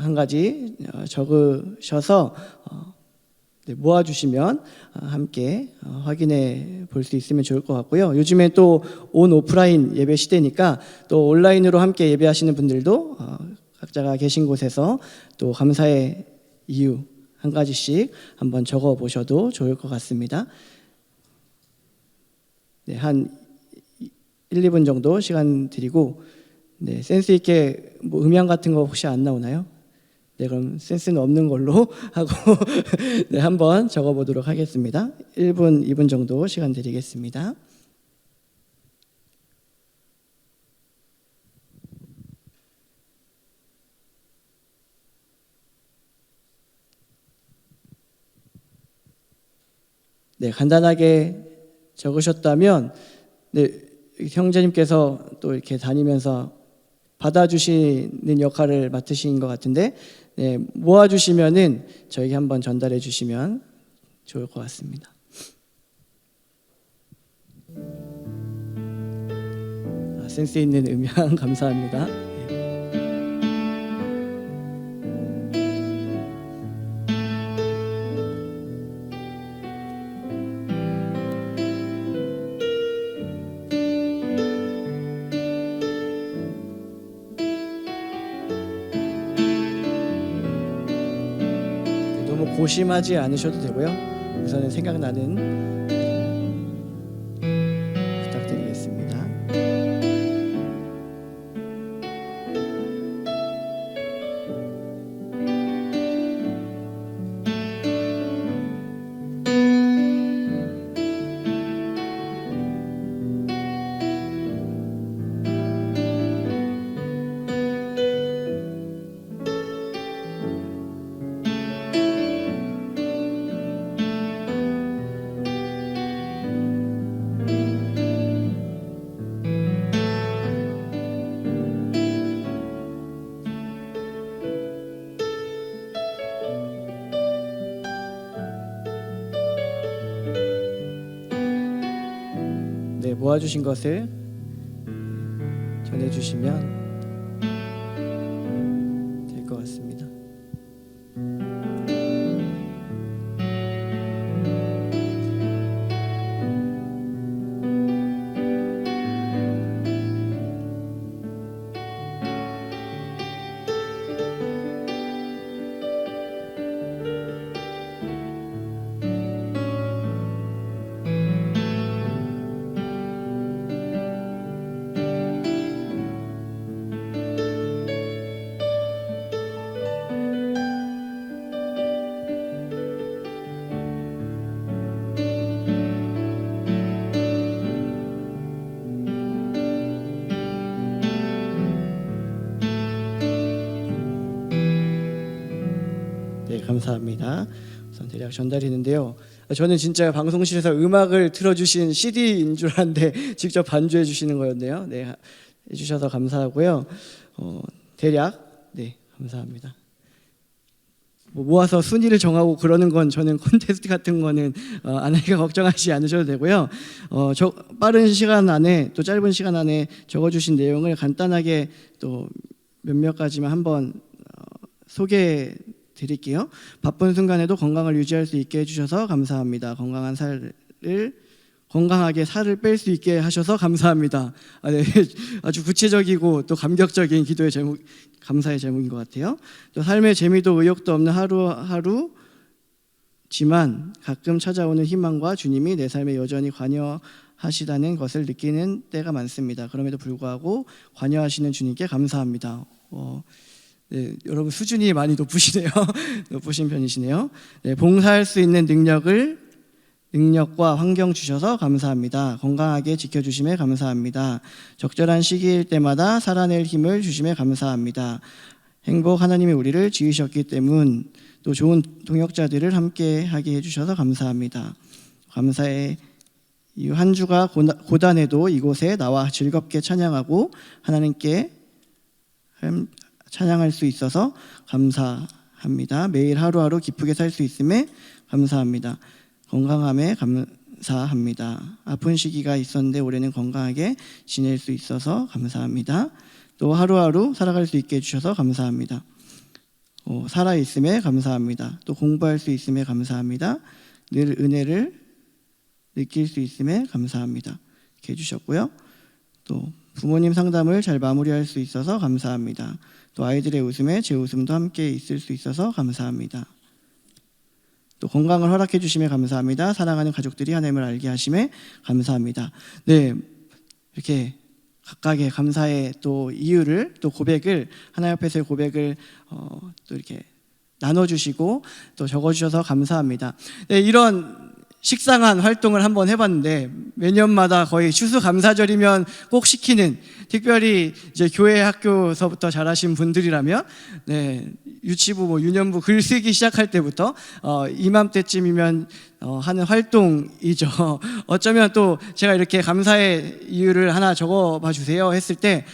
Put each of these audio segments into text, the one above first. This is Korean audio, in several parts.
한 가지 적으셔서 모아주시면 함께 확인해 볼 수 있으면 좋을 것 같고요. 요즘에 또 온 오프라인 예배 시대니까 또 온라인으로 함께 예배하시는 분들도 각자가 계신 곳에서 또 감사의 이유 한 가지씩 한번 적어 보셔도 좋을 것 같습니다. 네, 한 1, 2분 정도 시간 드리고, 네, 센스 있게 뭐 음향 같은 거 혹시 안 나오나요? 네, 그럼 센스는 없는 걸로 하고 네, 한번 적어 보도록 하겠습니다. 1분, 2분 정도 시간 드리겠습니다. 네, 간단하게 적으셨다면, 네, 형제님께서 또 이렇게 다니면서 받아주시는 역할을 맡으신 것 같은데, 네, 모아주시면은 저에게 한번 전달해 주시면 좋을 것 같습니다. 센스 있는 음향 감사합니다. 너무 고심하지 않으셔도 되고요. 우선은 생각나는 부탁드리겠습니다. 네, 모아주신 것을 전해주시면 될 것 같습니다. 네, 감사합니다. 우선 대략 전달했는데요. 저는 진짜 방송실에서 음악을 틀어주신 CD인 줄 알았는데 직접 반주해 주시는 거였네요. 네, 해주셔서 감사하고요. 대략 네, 감사합니다. 모아서 순위를 정하고 그러는 건 저는 콘테스트 같은 거는 안 하니까 걱정하지 않으셔도 되고요. 빠른 시간 안에 또 짧은 시간 안에 적어주신 내용을 간단하게 또 몇몇 가지만 한번 소개해 드릴게요. 바쁜 순간에도 건강을 유지할 수 있게 해주셔서 감사합니다. 건강하게 살을 뺄 수 있게 하셔서 감사합니다. 네, 아주 구체적이고 또 감격적인 기도의 제목, 감사의 제목인 것 같아요. 또 삶의 재미도 의욕도 없는 하루하루지만 가끔 찾아오는 희망과 주님이 내 삶에 여전히 관여하시다는 것을 느끼는 때가 많습니다. 그럼에도 불구하고 관여하시는 주님께 감사합니다. 네, 여러분 수준이 많이 높으시네요. 높으신 편이시네요. 네, 봉사할 수 있는 능력과 환경 주셔서 감사합니다. 건강하게 지켜주심에 감사합니다. 적절한 시기일 때마다 살아낼 힘을 주심에 감사합니다. 행복 하나님이 우리를 지으셨기 때문 또 좋은 동역자들을 함께 하게 해주셔서 감사합니다. 감사의 이 한 주가 고단해도 이곳에 나와 즐겁게 찬양하고 하나님께 찬양할 수 있어서 감사합니다. 매일 하루하루 기쁘게 살 수 있음에 감사합니다. 건강함에 감사합니다. 아픈 시기가 있었는데 올해는 건강하게 지낼 수 있어서 감사합니다. 또 하루하루 살아갈 수 있게 해주셔서 감사합니다. 살아 있음에 감사합니다. 또 공부할 수 있음에 감사합니다. 늘 은혜를 느낄 수 있음에 감사합니다. 이렇게 해주셨고요. 또 부모님 상담을 잘 마무리할 수 있어서 감사합니다. 또 아이들의 웃음에 제 웃음도 함께 있을 수 있어서 감사합니다. 또 건강을 허락해 주심에 감사합니다. 사랑하는 가족들이 하나님을 알게 하심에 감사합니다. 네, 이렇게 각각의 감사의 또 이유를 또 고백을 하나님 앞에서의 고백을 또 이렇게 나눠주시고 또 적어주셔서 감사합니다. 네, 이런 식상한 활동을 한번 해봤는데 매년마다 거의 추수감사절이면 꼭 시키는, 특별히 이제 교회 학교서부터 자라신 분들이라면 유치부 유년부 글쓰기 시작할 때부터 이맘때쯤이면 하는 활동이죠. 어쩌면 또 제가 이렇게 감사의 이유를 하나 적어봐 주세요 했을 때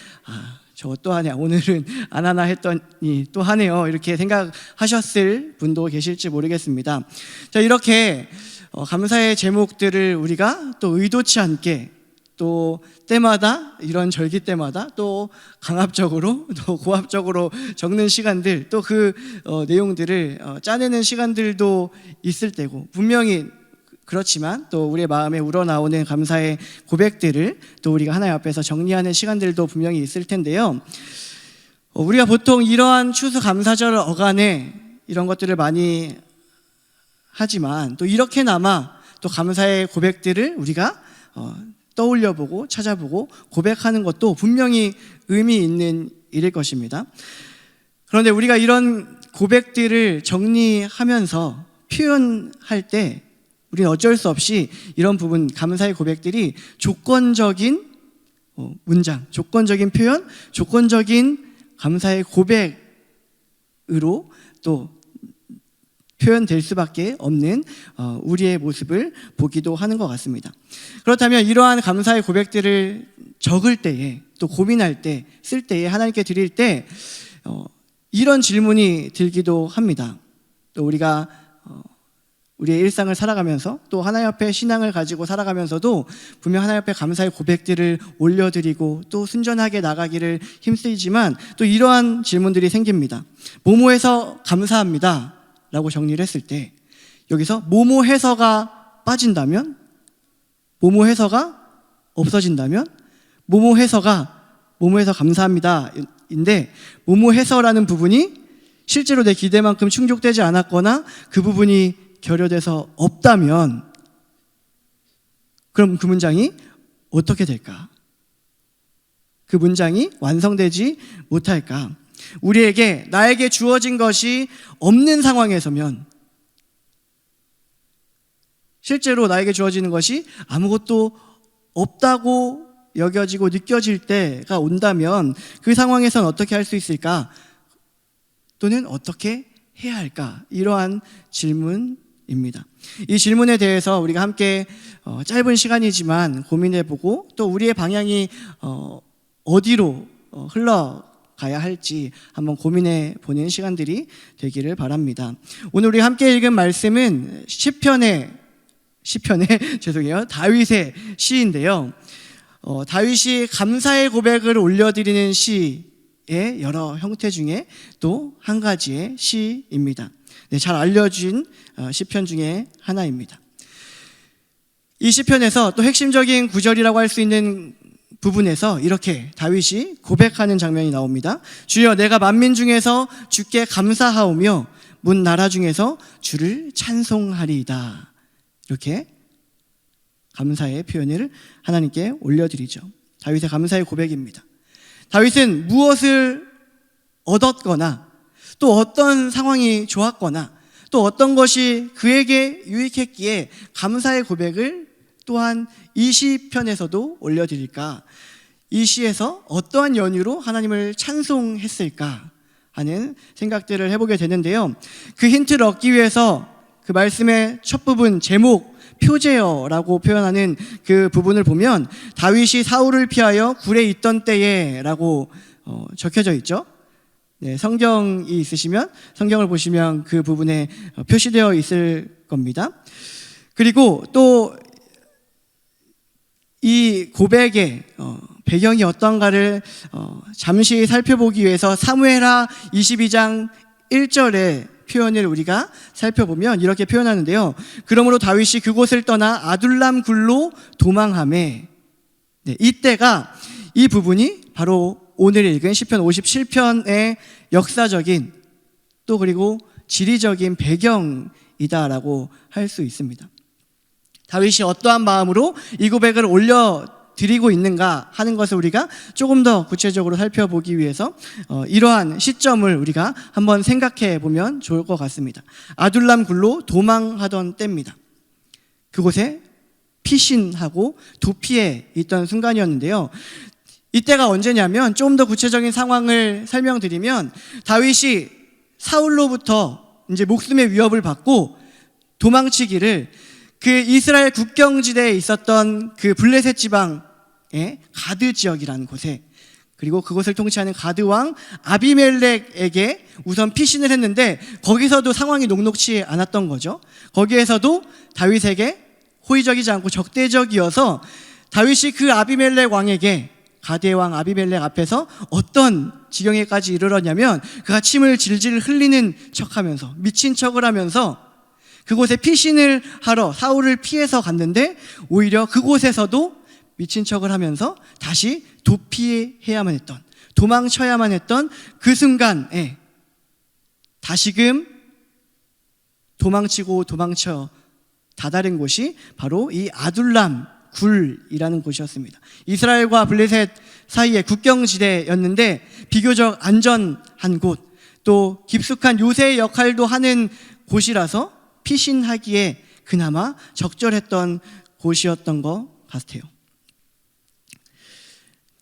저거 또 하냐, 오늘은 안 하나 했더니 또 하네요, 이렇게 생각하셨을 분도 계실지 모르겠습니다. 자, 이렇게 감사의 제목들을 우리가 또 의도치 않게 또 때마다, 이런 절기 때마다 또 강압적으로 또 고압적으로 적는 시간들, 또 그 내용들을 짜내는 시간들도 있을 때고, 분명히 그렇지만 또 우리의 마음에 우러나오는 감사의 고백들을 또 우리가 하나님 앞에서 정리하는 시간들도 분명히 있을 텐데요. 우리가 보통 이러한 추수감사절 어간에 이런 것들을 많이 하지만 또 이렇게나마 또 감사의 고백들을 우리가 떠올려보고 찾아보고 고백하는 것도 분명히 의미 있는 일일 것입니다. 그런데 우리가 이런 고백들을 정리하면서 표현할 때 우리는 어쩔 수 없이 이런 부분, 감사의 고백들이 조건적인 문장, 조건적인 표현, 조건적인 감사의 고백으로 또 표현될 수밖에 없는 우리의 모습을 보기도 하는 것 같습니다. 그렇다면 이러한 감사의 고백들을 적을 때에, 또 고민할 때, 쓸 때에, 하나님께 드릴 때 이런 질문이 들기도 합니다. 또 우리가 우리의 일상을 살아가면서 또 하나님 앞에 신앙을 가지고 살아가면서도 분명 하나님 앞에 감사의 고백들을 올려드리고 또 순전하게 나가기를 힘쓰지만 또 이러한 질문들이 생깁니다. 뭐뭐해서 감사합니다 라고 정리를 했을 때 여기서 뭐뭐해서가 빠진다면, 뭐뭐해서가 없어진다면, 뭐뭐해서 감사합니다 인데 뭐뭐해서라는 부분이 실제로 내 기대만큼 충족되지 않았거나 그 부분이 결여돼서 없다면 그럼 그 문장이 어떻게 될까? 그 문장이 완성되지 못할까? 우리에게, 나에게 주어진 것이 없는 상황에서면, 실제로 나에게 주어지는 것이 아무것도 없다고 여겨지고 느껴질 때가 온다면 그 상황에서는 어떻게 할 수 있을까? 또는 어떻게 해야 할까? 이러한 질문입니다. 이 질문에 대해서 우리가 함께 짧은 시간이지만 고민해보고 또 우리의 방향이 어디로 흘러가야 할지 한번 고민해 보는 시간들이 되기를 바랍니다. 오늘 우리 함께 읽은 말씀은 시편의 죄송해요, 다윗의 시인데요. 다윗이 감사의 고백을 올려드리는 시의 여러 형태 중에 또 한 가지의 시입니다. 네, 잘 알려진 시편 중에 하나입니다. 이 시편에서 또 핵심적인 구절이라고 할 수 있는 부분에서 이렇게 다윗이 고백하는 장면이 나옵니다. 주여, 내가 만민 중에서 주께 감사하오며 문 나라 중에서 주를 찬송하리이다. 이렇게 감사의 표현을 하나님께 올려드리죠. 다윗의 감사의 고백입니다. 다윗은 무엇을 얻었거나 또 어떤 상황이 좋았거나 또 어떤 것이 그에게 유익했기에 감사의 고백을 또한 이 시편에서도 올려드릴까, 이 시에서 어떠한 연유로 하나님을 찬송했을까 하는 생각들을 해보게 되는데요. 그 힌트를 얻기 위해서 그 말씀의 첫 부분 제목 표제어라고 표현하는 그 부분을 보면 다윗이 사울을 피하여 굴에 있던 때에 라고 적혀져 있죠. 네, 성경이 있으시면 성경을 보시면 그 부분에 표시되어 있을 겁니다. 그리고 또 이 고백의 배경이 어떤가를 잠시 살펴보기 위해서 사무엘하 22장 1절의 표현을 우리가 살펴보면 이렇게 표현하는데요. 그러므로 다윗이 그곳을 떠나 아둘람 굴로 도망하매. 네, 이때가 이 부분이 바로 오늘 읽은 시편 57편의 역사적인 또 그리고 지리적인 배경이다라고 할 수 있습니다. 다윗이 어떠한 마음으로 이 고백을 올려드리고 있는가 하는 것을 우리가 조금 더 구체적으로 살펴보기 위해서 이러한 시점을 우리가 한번 생각해 보면 좋을 것 같습니다. 아둘람 굴로 도망하던 때입니다. 그곳에 피신하고 도피해 있던 순간이었는데요. 이때가 언제냐면 좀 더 구체적인 상황을 설명드리면 다윗이 사울로부터 이제 목숨의 위협을 받고 도망치기를 그 이스라엘 국경지대에 있었던 그 블레셋 지방의 가드 지역이라는 곳에 그리고 그곳을 통치하는 가드 왕 아비멜렉에게 우선 피신을 했는데 거기서도 상황이 녹록치 않았던 거죠. 거기에서도 다윗에게 호의적이지 않고 적대적이어서 다윗이 그 아비멜렉 왕에게 가드의 왕 아비멜렉 앞에서 어떤 지경에까지 이르렀냐면 그가 침을 질질 흘리는 척하면서 미친 척을 하면서 그곳에 피신을 하러 사울을 피해서 갔는데 오히려 그곳에서도 미친 척을 하면서 다시 도피해야만 했던 도망쳐야만 했던 그 순간에 다시금 도망치고 도망쳐 다다른 곳이 바로 이 아둘람 굴이라는 곳이었습니다. 이스라엘과 블레셋 사이의 국경지대였는데 비교적 안전한 곳, 또 깊숙한 요새의 역할도 하는 곳이라서 피신하기에 그나마 적절했던 곳이었던 것 같아요.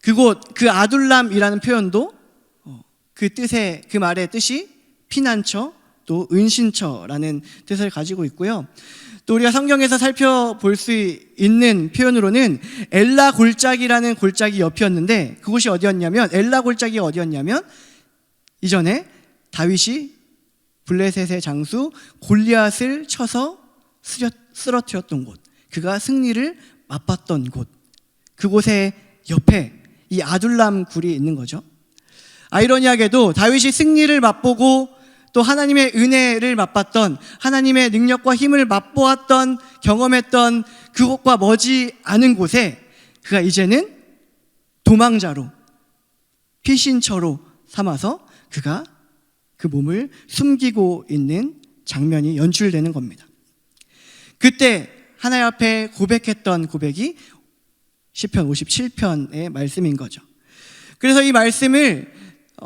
그곳, 그 아둘람이라는 표현도 그 말의 뜻이 피난처, 또 은신처라는 뜻을 가지고 있고요. 또 우리가 성경에서 살펴볼 수 있는 표현으로는 엘라 골짜기라는 골짜기 옆이었는데 그곳이 어디였냐면 엘라 골짜기가 어디였냐면 이전에 다윗이 블레셋의 장수 골리앗을 쳐서 쓰러뜨렸던 곳, 그가 승리를 맛봤던 곳, 그곳의 옆에 이 아둘람 굴이 있는 거죠. 아이러니하게도 다윗이 승리를 맛보고 또 하나님의 은혜를 맛봤던 하나님의 능력과 힘을 맛보았던 경험했던 그곳과 머지 않은 곳에 그가 이제는 도망자로 피신처로 삼아서 그가 그 몸을 숨기고 있는 장면이 연출되는 겁니다. 그때 하나님 앞에 고백했던 고백이 시편 57편의 말씀인 거죠. 그래서 이 말씀을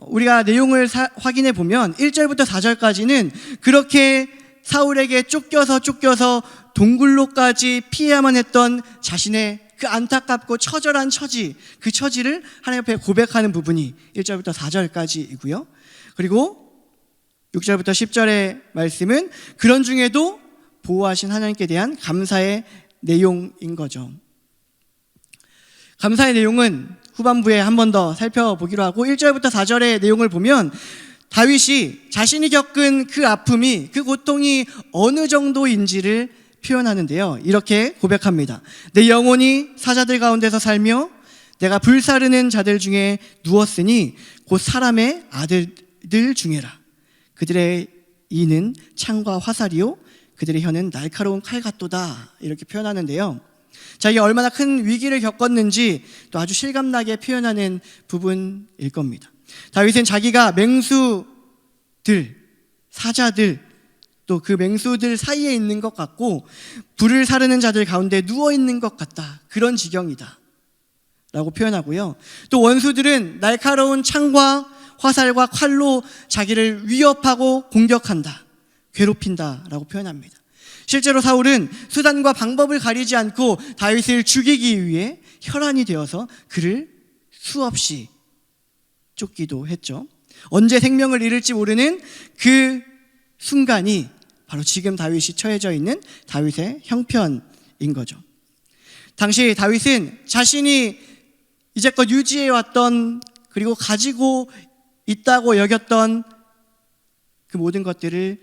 우리가 내용을 확인해 보면 1절부터 4절까지는 그렇게 사울에게 쫓겨서 동굴로까지 피해야만 했던 자신의 그 안타깝고 처절한 처지, 그 처지를 하나님 앞에 고백하는 부분이 1절부터 4절까지이고요. 그리고 6절부터 10절의 말씀은 그런 중에도 보호하신 하나님께 대한 감사의 내용인 거죠. 감사의 내용은 후반부에 한 번 더 살펴보기로 하고 1절부터 4절의 내용을 보면 다윗이 자신이 겪은 그 아픔이 그 고통이 어느 정도인지를 표현하는데요. 이렇게 고백합니다. 내 영혼이 사자들 가운데서 살며 내가 불사르는 자들 중에 누웠으니 곧 사람의 아들들 중에라. 그들의 이는 창과 화살이요 그들의 혀는 날카로운 칼 같도다. 이렇게 표현하는데요. 자기가 얼마나 큰 위기를 겪었는지 또 아주 실감나게 표현하는 부분일 겁니다. 다윗은 자기가 맹수들, 사자들, 또 그 맹수들 사이에 있는 것 같고 불을 사르는 자들 가운데 누워있는 것 같다. 그런 지경이다 라고 표현하고요. 또 원수들은 날카로운 창과 화살과 칼로 자기를 위협하고 공격한다, 괴롭힌다 라고 표현합니다. 실제로 사울은 수단과 방법을 가리지 않고 다윗을 죽이기 위해 혈안이 되어서 그를 수없이 쫓기도 했죠. 언제 생명을 잃을지 모르는 그 순간이 바로 지금 다윗이 처해져 있는 다윗의 형편인 거죠. 당시 다윗은 자신이 이제껏 유지해왔던 그리고 가지고 있다고 여겼던 그 모든 것들을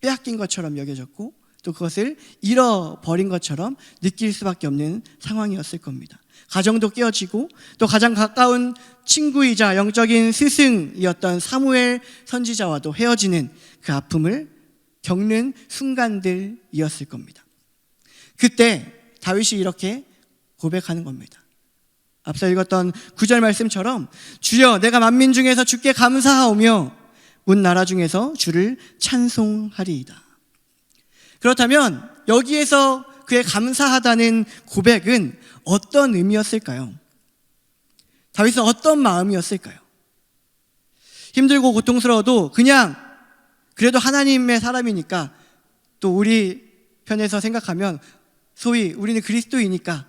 빼앗긴 것처럼 여겨졌고 또 그것을 잃어버린 것처럼 느낄 수밖에 없는 상황이었을 겁니다. 가정도 깨어지고 또 가장 가까운 친구이자 영적인 스승이었던 사무엘 선지자와도 헤어지는 그 아픔을 겪는 순간들이었을 겁니다. 그때 다윗이 이렇게 고백하는 겁니다. 앞서 읽었던 9절 말씀처럼 주여 내가 만민 중에서 주께 감사하오며 온 나라 중에서 주를 찬송하리이다. 그렇다면 여기에서 그의 감사하다는 고백은 어떤 의미였을까요? 다윗은 어떤 마음이었을까요? 힘들고 고통스러워도 그냥 그래도 하나님의 사람이니까 또 우리 편에서 생각하면 소위 우리는 그리스도인이니까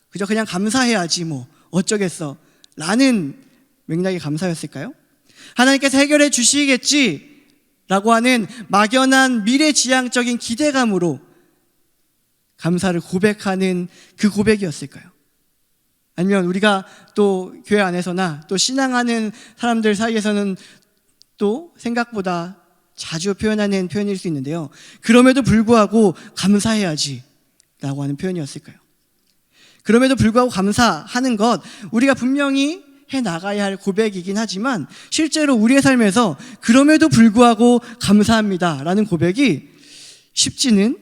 그저 그냥 감사해야지 뭐 어쩌겠어 라는 맥락의 감사였을까요? 하나님께서 해결해 주시겠지 라고 하는 막연한 미래지향적인 기대감으로 감사를 고백하는 그 고백이었을까요? 아니면 우리가 또 교회 안에서나 또 신앙하는 사람들 사이에서는 또 생각보다 자주 표현하는 표현일 수 있는데요. 그럼에도 불구하고 감사해야지 라고 하는 표현이었을까요? 그럼에도 불구하고 감사하는 것, 우리가 분명히 해나가야 할 고백이긴 하지만 실제로 우리의 삶에서 그럼에도 불구하고 감사합니다 라는 고백이 쉽지는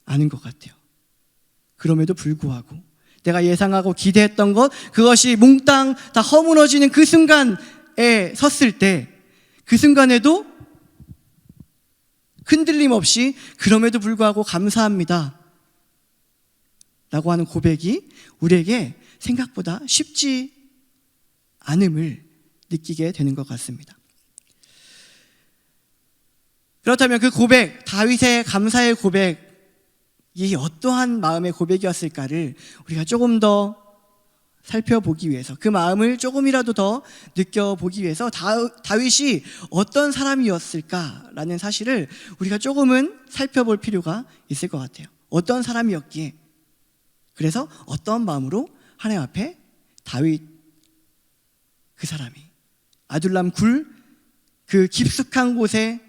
않은 것 같아요. 그럼에도 불구하고 내가 예상하고 기대했던 것, 그것이 몽땅 다 허물어지는 그 순간에 섰을 때 그 순간에도 흔들림 없이 그럼에도 불구하고 감사합니다 라고 하는 고백이 우리에게 생각보다 쉽지 않음을 느끼게 되는 것 같습니다. 그렇다면 그 고백, 다윗의 감사의 고백이 어떠한 마음의 고백이었을까를 우리가 조금 더 살펴보기 위해서, 그 마음을 조금이라도 더 느껴보기 위해서 다윗이 어떤 사람이었을까라는 사실을 우리가 조금은 살펴볼 필요가 있을 것 같아요. 어떤 사람이었기에, 그래서 어떤 마음으로 하나님 앞에 다윗 그 사람이 아둘람 굴 그 깊숙한 곳에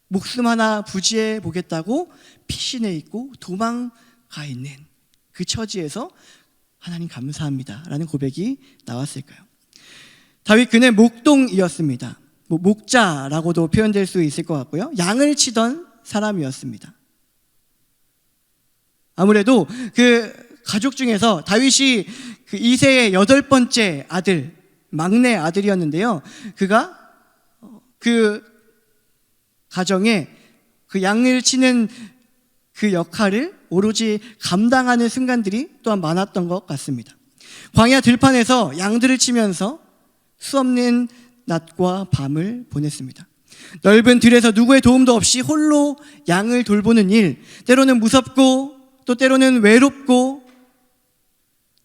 목숨 하나 부지해 보겠다고 피신해 있고 도망가 있는 그 처지에서 하나님 감사합니다 라는 고백이 나왔을까요? 다윗 그는 목동이었습니다. 목자라고도 표현될 수 있을 것 같고요. 양을 치던 사람이었습니다. 아무래도 그 가족 중에서 다윗이 그 이새의 8번째 아들, 막내 아들이었는데요. 그가 그 가정에 그 양을 치는 그 역할을 오로지 감당하는 순간들이 또한 많았던 것 같습니다. 광야 들판에서 양들을 치면서 수없는 낮과 밤을 보냈습니다. 넓은 들에서 누구의 도움도 없이 홀로 양을 돌보는 일, 때로는 무섭고 또 때로는 외롭고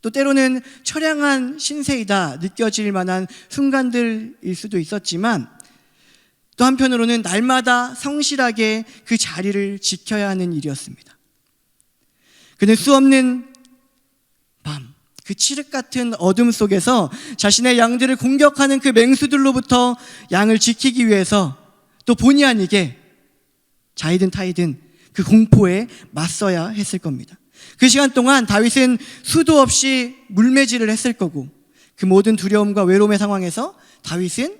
또 때로는 처량한 신세이다 느껴질 만한 순간들일 수도 있었지만 또 한편으로는 날마다 성실하게 그 자리를 지켜야 하는 일이었습니다. 그는 수없는 밤, 그 칠흑 같은 어둠 속에서 자신의 양들을 공격하는 그 맹수들로부터 양을 지키기 위해서 또 본의 아니게 자이든 타이든 그 공포에 맞서야 했을 겁니다. 그 시간 동안 다윗은 수도 없이 물매질을 했을 거고 그 모든 두려움과 외로움의 상황에서 다윗은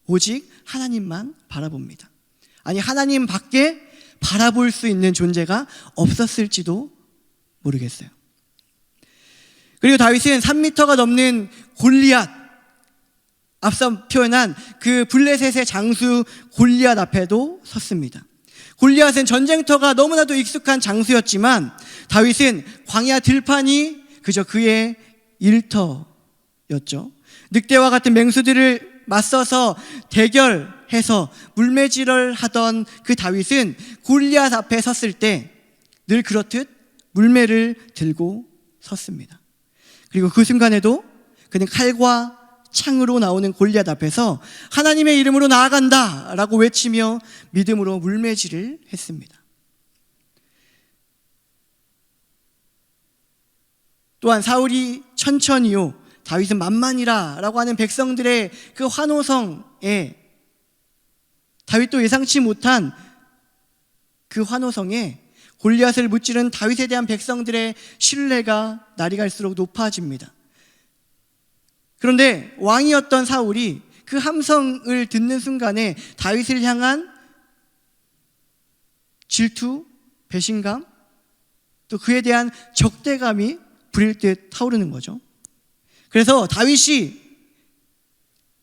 오직 하나님만 바라봅니다. 아니 하나님 밖에 바라볼 수 있는 존재가 없었을지도 모르겠어요. 그리고 다윗은 3m가 넘는 골리앗, 앞서 표현한 그 블레셋의 장수 골리앗 앞에도 섰습니다. 골리앗은 전쟁터가 너무나도 익숙한 장수였지만 다윗은 광야 들판이 그저 그의 일터였죠. 늑대와 같은 맹수들을 맞서서 대결해서 물매질을 하던 그 다윗은 골리앗 앞에 섰을 때 늘 그렇듯 물매를 들고 섰습니다. 그리고 그 순간에도 그는 칼과 창으로 나오는 골리앗 앞에서 하나님의 이름으로 나아간다 라고 외치며 믿음으로 물매질을 했습니다. 또한 사울이 천천히요 다윗은 만만이라 라고 하는 백성들의 그 환호성에 다윗도 예상치 못한 그 환호성에 골리앗을 무찌른 다윗에 대한 백성들의 신뢰가 날이 갈수록 높아집니다. 그런데 왕이었던 사울이 그 함성을 듣는 순간에 다윗을 향한 질투, 배신감, 또 그에 대한 적대감이 불일 듯 타오르는 거죠. 그래서 다윗이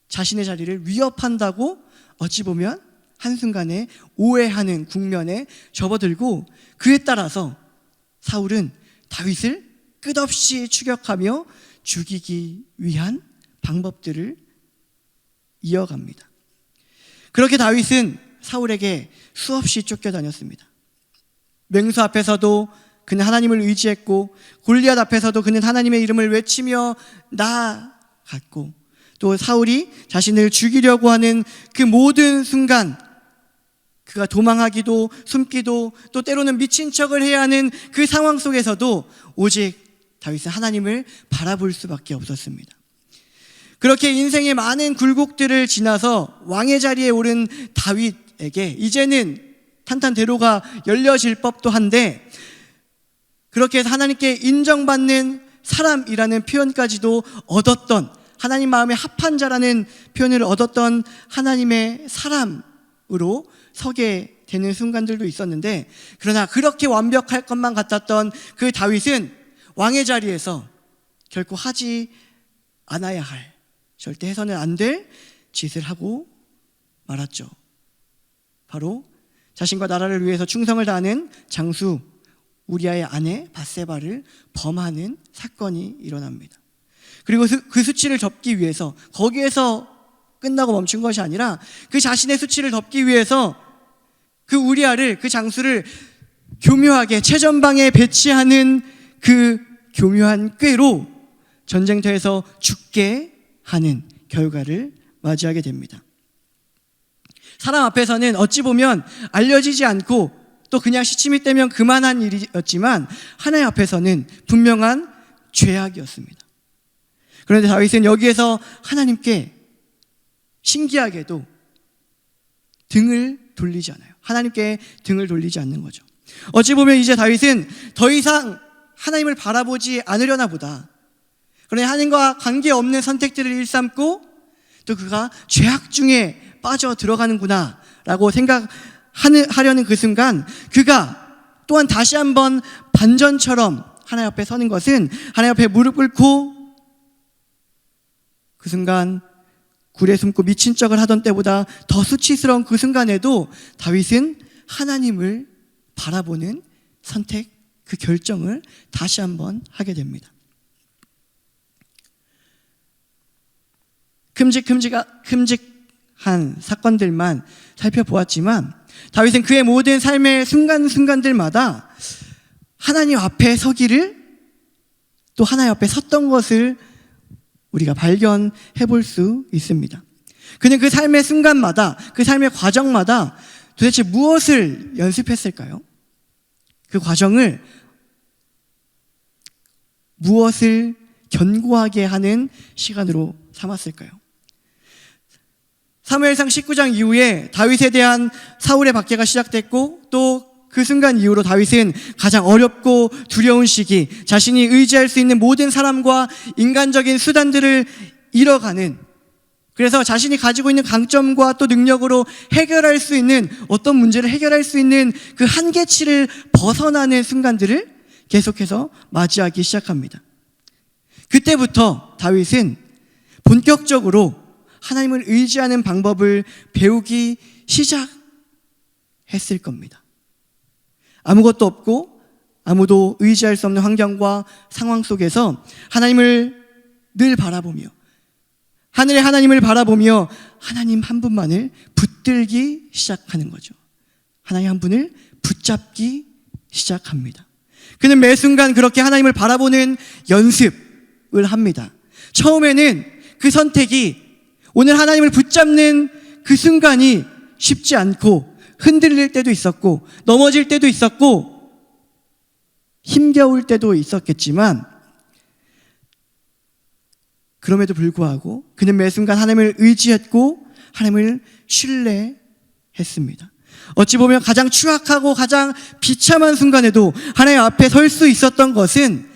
자신의 자리를 위협한다고 어찌 보면 한순간에 오해하는 국면에 접어들고, 그에 따라서 사울은 다윗을 끝없이 추격하며 죽이기 위한 방법들을 이어갑니다. 그렇게 다윗은 사울에게 수없이 쫓겨다녔습니다. 맹수 앞에서도 그는 하나님을 의지했고, 골리앗 앞에서도 그는 하나님의 이름을 외치며 나아갔고, 또 사울이 자신을 죽이려고 하는 그 모든 순간 그가 도망하기도 숨기도 또 때로는 미친 척을 해야 하는 그 상황 속에서도 오직 다윗은 하나님을 바라볼 수밖에 없었습니다. 그렇게 인생의 많은 굴곡들을 지나서 왕의 자리에 오른 다윗에게 이제는 탄탄대로가 열려질 법도 한데, 그렇게 해서 하나님께 인정받는 사람이라는 표현까지도 얻었던, 하나님 마음에 합한 자라는 표현을 얻었던 하나님의 사람으로 서게 되는 순간들도 있었는데, 그러나 그렇게 완벽할 것만 같았던 그 다윗은 왕의 자리에서 결코 하지 않아야 할, 절대 해서는 안 될 짓을 하고 말았죠. 바로 자신과 나라를 위해서 충성을 다하는 장수 우리아의 아내 밧세바를 범하는 사건이 일어납니다. 그리고 그 수치를 덮기 위해서, 거기에서 끝나고 멈춘 것이 아니라 그 자신의 수치를 덮기 위해서 그 우리아를, 그 장수를 교묘하게 최전방에 배치하는 그 교묘한 꾀로 전쟁터에서 죽게 하는 결과를 맞이하게 됩니다. 사람 앞에서는 어찌 보면 알려지지 않고 또 그냥 시침이 떼면 그만한 일이었지만, 하나님 앞에서는 분명한 죄악이었습니다. 그런데 다윗은 여기에서 하나님께 신기하게도 등을 돌리지 않아요. 하나님께 등을 돌리지 않는 거죠. 어찌 보면 이제 다윗은 더 이상 하나님을 바라보지 않으려나 보다, 그러니 하나님과 관계없는 선택들을 일삼고 또 그가 죄악 중에 빠져 들어가는구나 라고 생각하려는 그 순간, 그가 또한 다시 한번 반전처럼 하나님 앞에 서는 것은, 하나님 앞에 무릎 꿇고 그 순간 굴에 숨고 미친 척을 하던 때보다 더 수치스러운 그 순간에도 다윗은 하나님을 바라보는 선택, 그 결정을 다시 한번 하게 됩니다. 큼직한 사건들만 살펴보았지만, 다윗은 그의 모든 삶의 순간순간들마다 하나님 앞에 서기를, 또 하나님 앞에 섰던 것을 우리가 발견해 볼 수 있습니다. 그는 그 삶의 순간마다, 그 삶의 과정마다 도대체 무엇을 연습했을까요? 그 과정을 무엇을 견고하게 하는 시간으로 삼았을까요? 사무엘상 19장 이후에 다윗에 대한 사울의 박해가 시작됐고, 또 그 순간 이후로 다윗은 가장 어렵고 두려운 시기, 자신이 의지할 수 있는 모든 사람과 인간적인 수단들을 잃어가는, 그래서 자신이 가지고 있는 강점과 또 능력으로 해결할 수 있는, 어떤 문제를 해결할 수 있는 그 한계치를 벗어나는 순간들을 계속해서 맞이하기 시작합니다. 그때부터 다윗은 본격적으로 하나님을 의지하는 방법을 배우기 시작했을 겁니다. 아무것도 없고 아무도 의지할 수 없는 환경과 상황 속에서 하나님을 늘 바라보며, 하늘의 하나님을 바라보며 하나님 한 분만을 붙들기 시작하는 거죠. 하나님 한 분을 붙잡기 시작합니다. 그는 매 순간 그렇게 하나님을 바라보는 연습을 합니다. 처음에는 그 선택이, 오늘 하나님을 붙잡는 그 순간이 쉽지 않고 흔들릴 때도 있었고 넘어질 때도 있었고 힘겨울 때도 있었겠지만, 그럼에도 불구하고 그는 매 순간 하나님을 의지했고 하나님을 신뢰했습니다. 어찌 보면 가장 추악하고 가장 비참한 순간에도 하나님 앞에 설 수 있었던 것은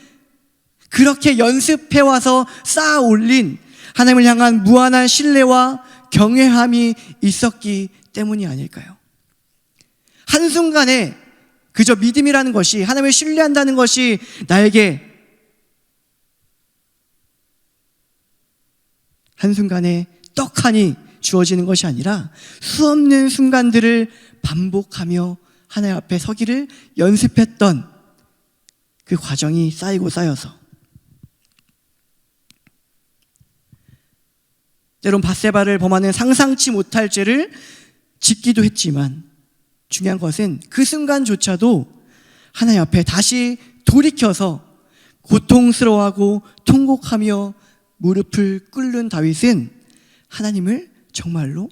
그렇게 연습해와서 쌓아 올린 하나님을 향한 무한한 신뢰와 경외함이 있었기 때문이 아닐까요? 한순간에 그저 믿음이라는 것이, 하나님을 신뢰한다는 것이 나에게 한순간에 떡하니 주어지는 것이 아니라 수없는 순간들을 반복하며 하나님 앞에 서기를 연습했던 그 과정이 쌓이고 쌓여서 때론 밧세바를 범하는 상상치 못할 죄를 짓기도 했지만 중요한 것은 그 순간조차도 하나님 앞에 다시 돌이켜서 고통스러워하고 통곡하며 무릎을 꿇는 다윗은 하나님을 정말로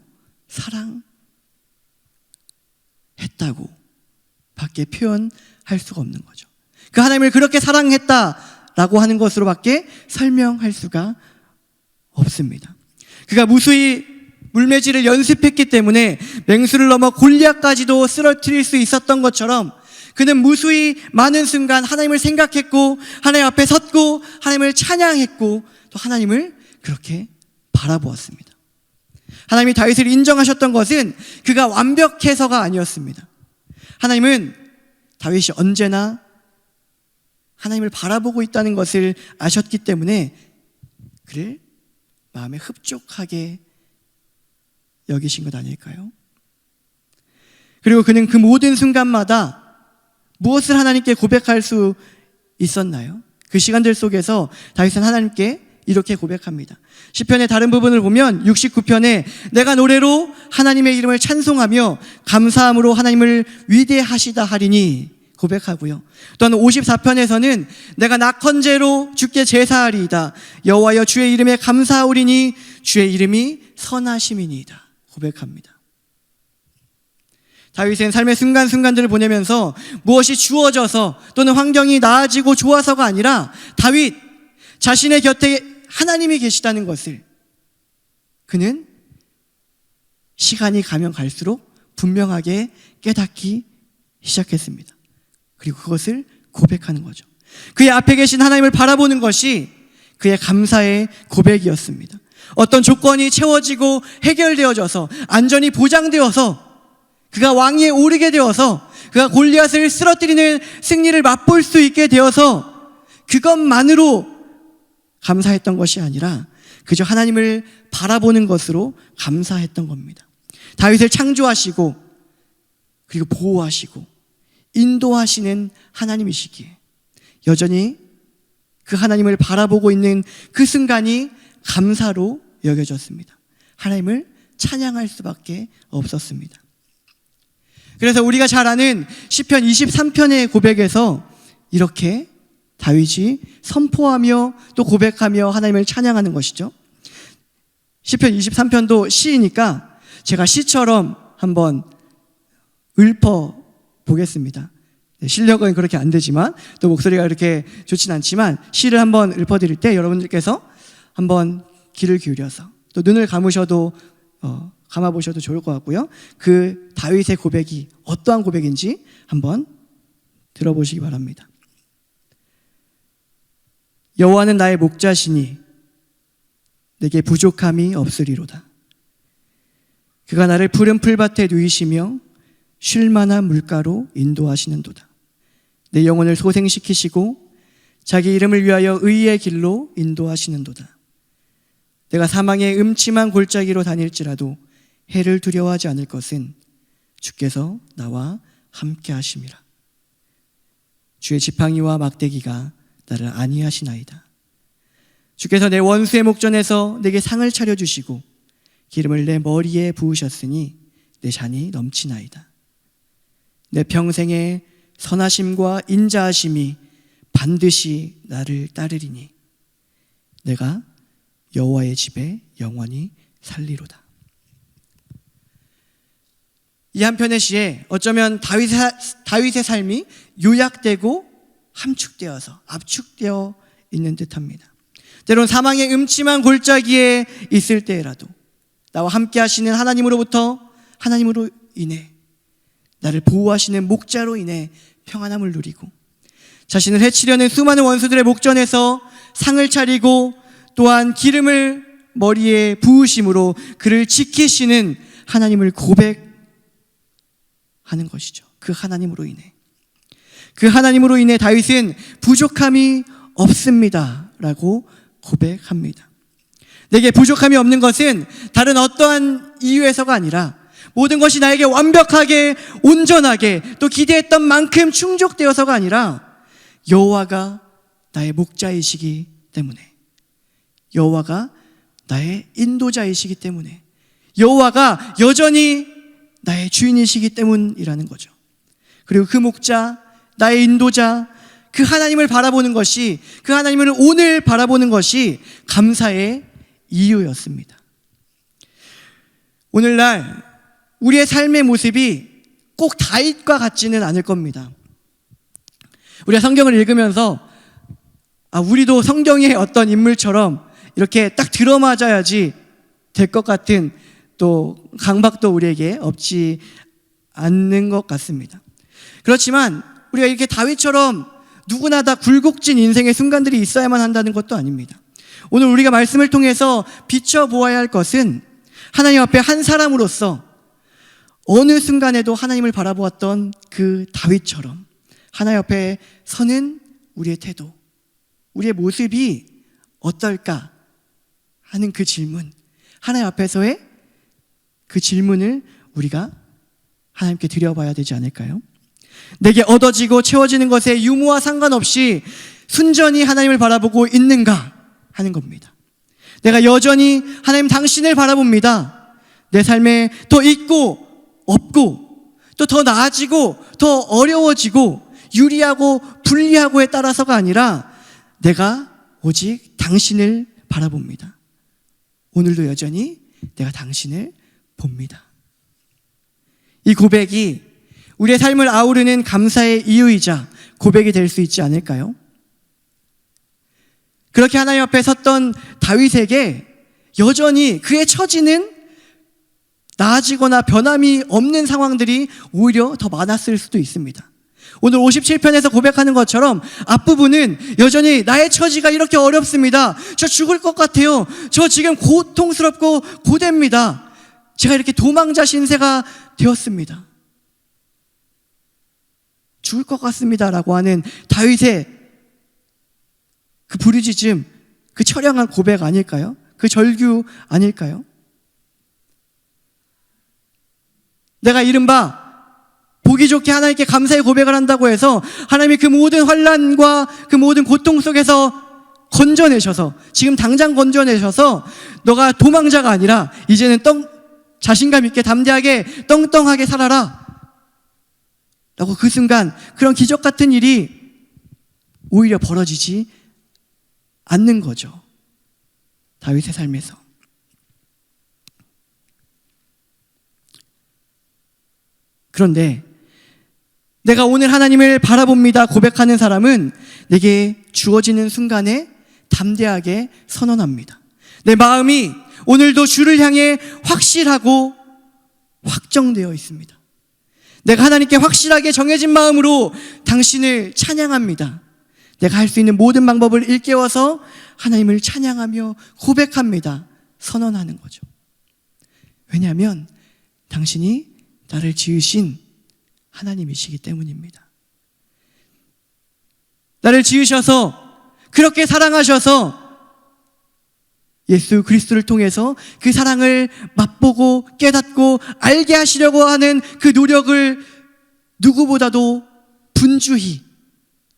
사랑했다고 밖에 표현할 수가 없는 거죠. 그 하나님을 그렇게 사랑했다라고 하는 것으로밖에 설명할 수가 없습니다. 그가 무수히 물매질을 연습했기 때문에 맹수를 넘어 골리앗까지도 쓰러뜨릴 수 있었던 것처럼 그는 무수히 많은 순간 하나님을 생각했고 하나님 앞에 섰고 하나님을 찬양했고 또 하나님을 그렇게 바라보았습니다. 하나님이 다윗을 인정하셨던 것은 그가 완벽해서가 아니었습니다. 하나님은 다윗이 언제나 하나님을 바라보고 있다는 것을 아셨기 때문에 그를 마음에 흡족하게 여기신 것 아닐까요? 그리고 그는 그 모든 순간마다 무엇을 하나님께 고백할 수 있었나요? 그 시간들 속에서 다윗은 하나님께 이렇게 고백합니다. 시편의 다른 부분을 보면 69편에 내가 노래로 하나님의 이름을 찬송하며 감사함으로 하나님을 위대하시다 하리니 고백하고요. 또한 54편에서는 내가 낙헌제로 주께 제사하리이다. 여호와여 주의 이름에 감사하오리니 주의 이름이 선하심이니이다. 고백합니다. 다윗은 삶의 순간순간들을 보내면서 무엇이 주어져서 또는 환경이 나아지고 좋아서가 아니라 다윗 자신의 곁에 하나님이 계시다는 것을 그는 시간이 가면 갈수록 분명하게 깨닫기 시작했습니다. 그리고 그것을 고백하는 거죠. 그의 앞에 계신 하나님을 바라보는 것이 그의 감사의 고백이었습니다. 어떤 조건이 채워지고 해결되어져서 안전이 보장되어서 그가 왕위에 오르게 되어서 그가 골리앗을 쓰러뜨리는 승리를 맛볼 수 있게 되어서 그것만으로 감사했던 것이 아니라 그저 하나님을 바라보는 것으로 감사했던 겁니다. 다윗을 창조하시고 그리고 보호하시고 인도하시는 하나님이시기에 여전히 그 하나님을 바라보고 있는 그 순간이 감사로 여겨졌습니다. 하나님을 찬양할 수밖에 없었습니다. 그래서 우리가 잘 아는 시편 23편의 고백에서 이렇게 다윗이 선포하며 또 고백하며 하나님을 찬양하는 것이죠. 시편 23편도 시이니까 제가 시처럼 한번 읊어 보겠습니다. 실력은 그렇게 안 되지만 또 목소리가 그렇게 좋진 않지만 시를 한번 읊어드릴 때 여러분들께서 한번 귀를 기울여서 또 눈을 감으셔도 감아보셔도 좋을 것 같고요. 그 다윗의 고백이 어떠한 고백인지 한번 들어보시기 바랍니다. 여호와는 나의 목자시니 내게 부족함이 없으리로다. 그가 나를 푸른 풀밭에 누이시며 쉴 만한 물가로 인도하시는도다. 내 영혼을 소생시키시고 자기 이름을 위하여 의의 길로 인도하시는도다. 내가 사망의 음침한 골짜기로 다닐지라도 해를 두려워하지 않을 것은 주께서 나와 함께 하심이라. 주의 지팡이와 막대기가 나를 안위하시나이다. 주께서 내 원수의 목전에서 내게 상을 차려주시고 기름을 내 머리에 부으셨으니 내 잔이 넘치나이다. 내 평생의 선하심과 인자하심이 반드시 나를 따르리니 내가 여호와의 집에 영원히 살리로다. 이 한편의 시에 어쩌면 다윗의 삶이 요약되고 함축되어서 압축되어 있는 듯합니다. 때론 사망의 음침한 골짜기에 있을 때라도 나와 함께 하시는 하나님으로 인해 나를 보호하시는 목자로 인해 평안함을 누리고, 자신을 해치려는 수많은 원수들의 목전에서 상을 차리고, 또한 기름을 머리에 부으심으로 그를 지키시는 하나님을 고백하는 것이죠. 그 하나님으로 인해 다윗은 부족함이 없습니다 라고 고백합니다. 내게 부족함이 없는 것은 다른 어떠한 이유에서가 아니라 모든 것이 나에게 완벽하게, 온전하게, 또 기대했던 만큼 충족되어서가 아니라 여호와가 나의 목자이시기 때문에, 여호와가 나의 인도자이시기 때문에, 여호와가 여전히 나의 주인이시기 때문이라는 거죠. 그리고 그 목자, 나의 인도자, 그 하나님을 바라보는 것이, 그 하나님을 오늘 바라보는 것이 감사의 이유였습니다. 오늘날 우리의 삶의 모습이 꼭 다윗과 같지는 않을 겁니다. 우리가 성경을 읽으면서 우리도 성경의 어떤 인물처럼 이렇게 딱 들어맞아야지 될 것 같은 또 강박도 우리에게 없지 않는 것 같습니다. 그렇지만 우리가 이렇게 다윗처럼 누구나 다 굴곡진 인생의 순간들이 있어야만 한다는 것도 아닙니다. 오늘 우리가 말씀을 통해서 비춰보아야 할 것은 하나님 앞에 한 사람으로서 어느 순간에도 하나님을 바라보았던 그 다윗처럼 하나님 앞에 서는 우리의 태도, 우리의 모습이 어떨까 하는 그 질문, 하나님 앞에서의 그 질문을 우리가 하나님께 드려봐야 되지 않을까요? 내게 얻어지고 채워지는 것에 유무와 상관없이 순전히 하나님을 바라보고 있는가 하는 겁니다. 내가 여전히 하나님 당신을 바라봅니다. 내 삶에 더 있고 없고, 또 더 나아지고 더 어려워지고 유리하고 불리하고에 따라서가 아니라 내가 오직 당신을 바라봅니다. 오늘도 여전히 내가 당신을 봅니다. 이 고백이 우리의 삶을 아우르는 감사의 이유이자 고백이 될 수 있지 않을까요? 그렇게 하나님 앞에 섰던 다윗에게 여전히 그의 처지는 나아지거나 변함이 없는 상황들이 오히려 더 많았을 수도 있습니다. 오늘 57편에서 고백하는 것처럼 앞부분은 여전히 나의 처지가 이렇게 어렵습니다. 저 죽을 것 같아요. 저 지금 고통스럽고 고됩니다. 제가 이렇게 도망자 신세가 되었습니다. 죽을 것 같습니다 라고 하는 다윗의 그 부르짖음, 그 처량한 고백 아닐까요? 그 절규 아닐까요? 내가 이른바 보기 좋게 하나님께 감사의 고백을 한다고 해서 하나님이 그 모든 환난과 그 모든 고통 속에서 건져내셔서, 지금 당장 건져내셔서 너가 도망자가 아니라 이제는 자신감 있게 담대하게 떵떵하게 살아라 라고 그 순간 그런 기적 같은 일이 오히려 벌어지지 않는 거죠. 다윗의 삶에서. 그런데 내가 오늘 하나님을 바라봅니다 고백하는 사람은 내게 주어지는 순간에 담대하게 선언합니다. 내 마음이 오늘도 주를 향해 확실하고 확정되어 있습니다. 내가 하나님께 확실하게 정해진 마음으로 당신을 찬양합니다. 내가 할 수 있는 모든 방법을 일깨워서 하나님을 찬양하며 고백합니다. 선언하는 거죠. 왜냐하면 당신이 나를 지으신 하나님이시기 때문입니다. 나를 지으셔서 그렇게 사랑하셔서 예수 그리스도를 통해서 그 사랑을 맛보고 깨닫고 알게 하시려고 하는 그 노력을 누구보다도 분주히,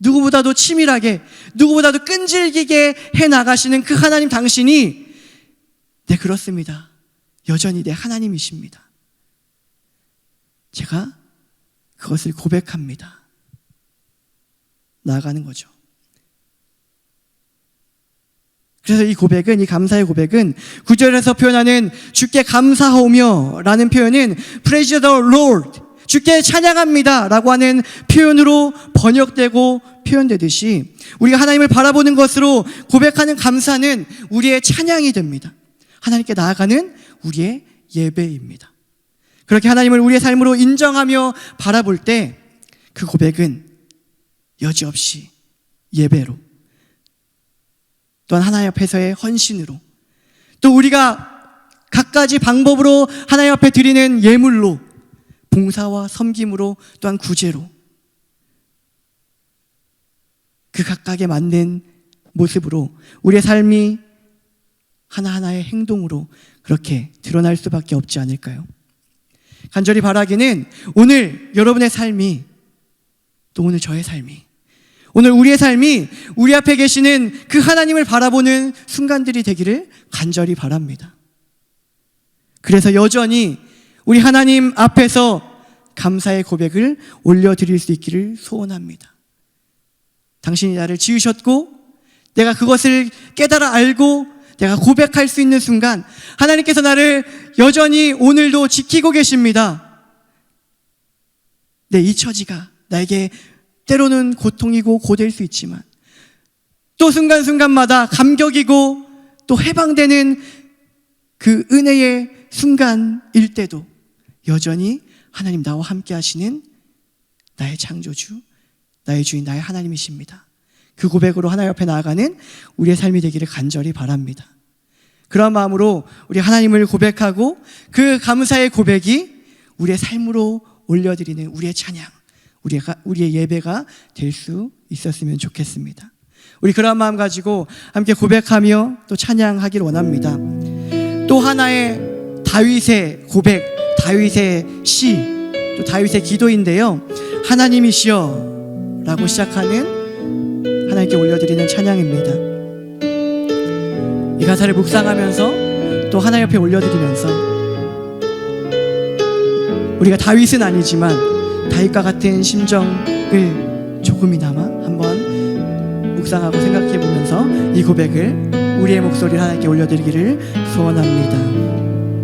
누구보다도 치밀하게, 누구보다도 끈질기게 해나가시는 그 하나님 당신이 네, 그렇습니다. 여전히 내 하나님이십니다. 제가 그것을 고백합니다. 나아가는 거죠. 그래서 이 고백은, 이 감사의 고백은 9절에서 표현하는 주께 감사하오며 라는 표현은 Praise the Lord, 주께 찬양합니다 라고 하는 표현으로 번역되고 표현되듯이 우리가 하나님을 바라보는 것으로 고백하는 감사는 우리의 찬양이 됩니다. 하나님께 나아가는 우리의 예배입니다. 그렇게 하나님을 우리의 삶으로 인정하며 바라볼 때 그 고백은 여지없이 예배로, 또한 하나님 앞에서의 헌신으로, 또 우리가 갖가지 방법으로 하나님 앞에 드리는 예물로, 봉사와 섬김으로, 또한 구제로, 그 각각에 맞는 모습으로 우리의 삶이 하나하나의 행동으로 그렇게 드러날 수밖에 없지 않을까요? 간절히 바라기는 오늘 여러분의 삶이, 또 오늘 저의 삶이, 오늘 우리의 삶이 우리 앞에 계시는 그 하나님을 바라보는 순간들이 되기를 간절히 바랍니다. 그래서 여전히 우리 하나님 앞에서 감사의 고백을 올려드릴 수 있기를 소원합니다. 당신이 나를 지으셨고 내가 그것을 깨달아 알고 내가 고백할 수 있는 순간 하나님께서 나를 여전히 오늘도 지키고 계십니다. 이 처지가 나에게 때로는 고통이고 고될 수 있지만 또 순간순간마다 감격이고 또 해방되는 그 은혜의 순간일 때도 여전히 하나님 나와 함께 하시는 나의 창조주, 나의 주인, 나의 하나님이십니다. 그 고백으로 하나님 앞에 나아가는 우리의 삶이 되기를 간절히 바랍니다. 그런 마음으로 우리 하나님을 고백하고 그 감사의 고백이 우리의 삶으로 올려드리는 우리의 찬양, 우리의 예배가 될 수 있었으면 좋겠습니다. 우리 그런 마음 가지고 함께 고백하며 또 찬양하기를 원합니다. 또 하나의 다윗의 고백, 다윗의 시, 또 다윗의 기도인데요, 하나님이시여 라고 시작하는 하나님께 올려드리는 찬양입니다. 이 가사를 묵상하면서 또 하나님 옆에 올려드리면서 우리가 다윗은 아니지만 다윗과 같은 심정을 조금이나마 한번 묵상하고 생각해 보면서 이 고백을 우리의 목소리를 하나님께 올려드리기를 소원합니다.